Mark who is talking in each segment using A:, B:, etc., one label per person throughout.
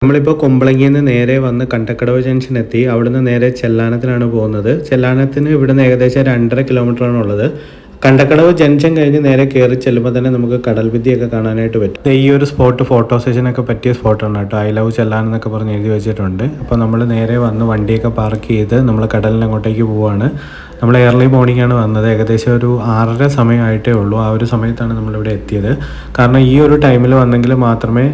A: നമ്മളിപ്പോൾ കുമ്പളങ്ങിയിൽ നിന്ന് നേരെ വന്ന് കണ്ടക്കടവ് ജംഗ്ഷൻ എത്തി. അവിടുന്ന് നേരെ ചെല്ലാനത്തിനാണ് പോകുന്നത്. ചെല്ലാനത്തിന് ഇവിടുന്ന് ഏകദേശം 2.5 കിലോമീറ്ററാണ് ഉള്ളത്. കണ്ടക്കടവ് ജംഗ്ഷൻ കഴിഞ്ഞ് നേരെ കയറി ചെല്ലുമ്പോൾ തന്നെ നമുക്ക് കടൽ ഭിത്തിയൊക്കെ കാണാനായിട്ട് പറ്റും. ഈ ഒരു സ്പോട്ട് ഫോട്ടോ സെഷനൊക്കെ പറ്റിയ സ്പോട്ടാണ് കേട്ടോ. ഐ ലവ് ചെല്ലാൻ എന്നൊക്കെ പറഞ്ഞ് എഴുതി വെച്ചിട്ടുണ്ട്. അപ്പോൾ നമ്മൾ നേരെ വന്ന് വണ്ടിയൊക്കെ പാർക്ക് ചെയ്ത് നമ്മൾ കടലിന് അങ്ങോട്ടേക്ക് പോവുകയാണ്. നമ്മൾ ഏർലി മോർണിംഗ് ആണ് വന്നത്. ഏകദേശം ഒരു 6:30 സമയമായിട്ടേ ഉള്ളൂ. ആ ഒരു സമയത്താണ് നമ്മളിവിടെ എത്തിയത്. കാരണം ഈ ഒരു ടൈമിൽ വന്നെങ്കിൽ മാത്രമേ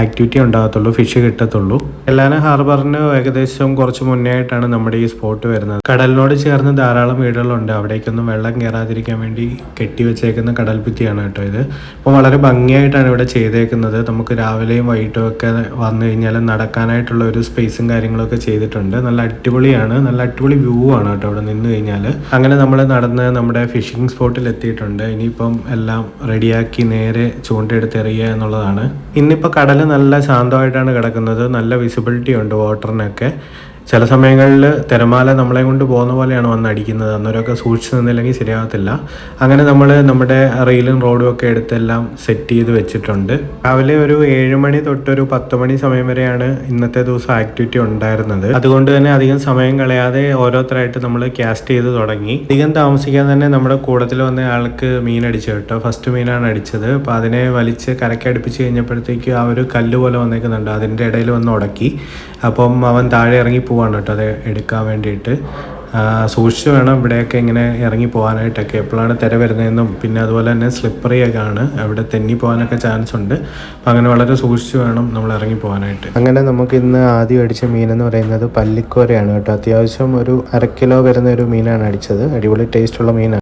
A: ആക്ടിവിറ്റി ഉണ്ടാകത്തുള്ളൂ, ഫിഷ് കിട്ടത്തുള്ളൂ. ചെല്ലാനം ഹാർബറിന് ഏകദേശം കുറച്ച് മുന്നേ ആയിട്ടാണ് നമ്മുടെ ഈ സ്പോട്ട് വരുന്നത്. കടലിനോട് ചേർന്ന് ധാരാളം വീടുകളുണ്ട്. അവിടേക്കൊന്നും വെള്ളം കയറാതിരിക്കാൻ വേണ്ടി കെട്ടിവെച്ചേക്കുന്ന കടൽ ഭിത്തിയാണ് കേട്ടോ ഇത്. അപ്പോൾ വളരെ ഭംഗിയായിട്ടാണ് ഇവിടെ ചെയ്തേക്കുന്നത്. നമുക്ക് രാവിലെയും വൈകിട്ടും ഒക്കെ വന്നു കഴിഞ്ഞാൽ നടക്കാനായിട്ടുള്ള ഒരു സ്പേസും കാര്യങ്ങളൊക്കെ ചെയ്തിട്ടുണ്ട്. നല്ല അടിപൊളിയാണ്, നല്ല അടിപൊളി വ്യൂ ആണ് കേട്ടോ ഇവിടെ നിന്ന് കഴിഞ്ഞാൽ. അങ്ങനെ നമ്മൾ നടന്ന് നമ്മുടെ ഫിഷിംഗ് സ്പോട്ടിൽ എത്തിയിട്ടുണ്ട്. ഇനിയിപ്പം എല്ലാം റെഡിയാക്കി നേരെ ചൂണ്ടയെടുത്ത് എറിയുക എന്നുള്ളതാണ്. ഇന്നിപ്പോൾ കടൽ നല്ല ശാന്തമായിട്ടാണ് കിടക്കുന്നത്. നല്ല വിസിബിലിറ്റി ഉണ്ട് വാട്ടറിനൊക്കെ. ചില സമയങ്ങളിൽ തിരമാല നമ്മളെ കൊണ്ട് പോകുന്ന പോലെയാണ് വന്ന് അടിക്കുന്നത്. അന്നേരമൊക്കെ സൂക്ഷിച്ച് നിന്നില്ലെങ്കിൽ ശരിയാകത്തില്ല. അങ്ങനെ നമ്മൾ നമ്മുടെ റെയിലും റോഡും ഒക്കെ എടുത്തെല്ലാം സെറ്റ് ചെയ്ത് വെച്ചിട്ടുണ്ട്. രാവിലെ ഒരു 7 മണി തൊട്ടൊരു 10 മണി സമയം വരെയാണ് ഇന്നത്തെ ദിവസം ആക്ടിവിറ്റി ഉണ്ടായിരുന്നത്. അതുകൊണ്ട് തന്നെ അധികം സമയം കളയാതെ ഓരോരുത്തരായിട്ട് നമ്മൾ കാസ്റ്റ് ചെയ്ത് തുടങ്ങി. അധികം താമസിക്കാതെ തന്നെ നമ്മുടെ കൂടത്തിൽ വന്ന ആൾക്ക് മീൻ അടിച്ചു കേട്ടോ. ഫസ്റ്റ് മീനാണ് അടിച്ചത്. അപ്പോൾ അതിനെ വലിച്ച് കരക്കടുപ്പിച്ച് കഴിഞ്ഞപ്പോഴത്തേക്ക് ആ ഒരു കല്ല് പോലെ വന്നേക്കുന്നുണ്ട്. അതിൻ്റെ ഇടയിൽ വന്ന് ഉടക്കി. അപ്പം അവൻ താഴെ ഇറങ്ങി പോവാണ് കേട്ടോ അത് എടുക്കാൻ വേണ്ടിയിട്ട്. സൂക്ഷിച്ച് വേണം ഇവിടെയൊക്കെ ഇങ്ങനെ ഇറങ്ങി പോകാനായിട്ടൊക്കെ. എപ്പോഴാണ് തിര വരുന്നതെന്നും പിന്നെ അതുപോലെ തന്നെ സ്ലിപ്പറിയൊക്കെ ആണ്, അവിടെ തെന്നി പോകാനൊക്കെ ചാൻസ് ഉണ്ട്. അപ്പം അങ്ങനെ വളരെ സൂക്ഷിച്ച് വേണം നമ്മൾ ഇറങ്ങി പോകാനായിട്ട്. അങ്ങനെ നമുക്ക് ഇന്ന് ആദ്യം അടിച്ച മീനെന്ന് പറയുന്നത് പല്ലിക്കോരയാണ് കേട്ടോ. അത്യാവശ്യം ഒരു 1/2 കിലോ വരുന്ന ഒരു മീനാണ് അടിച്ചത്. അടിപൊളി ടേസ്റ്റുള്ള മീനാണ്.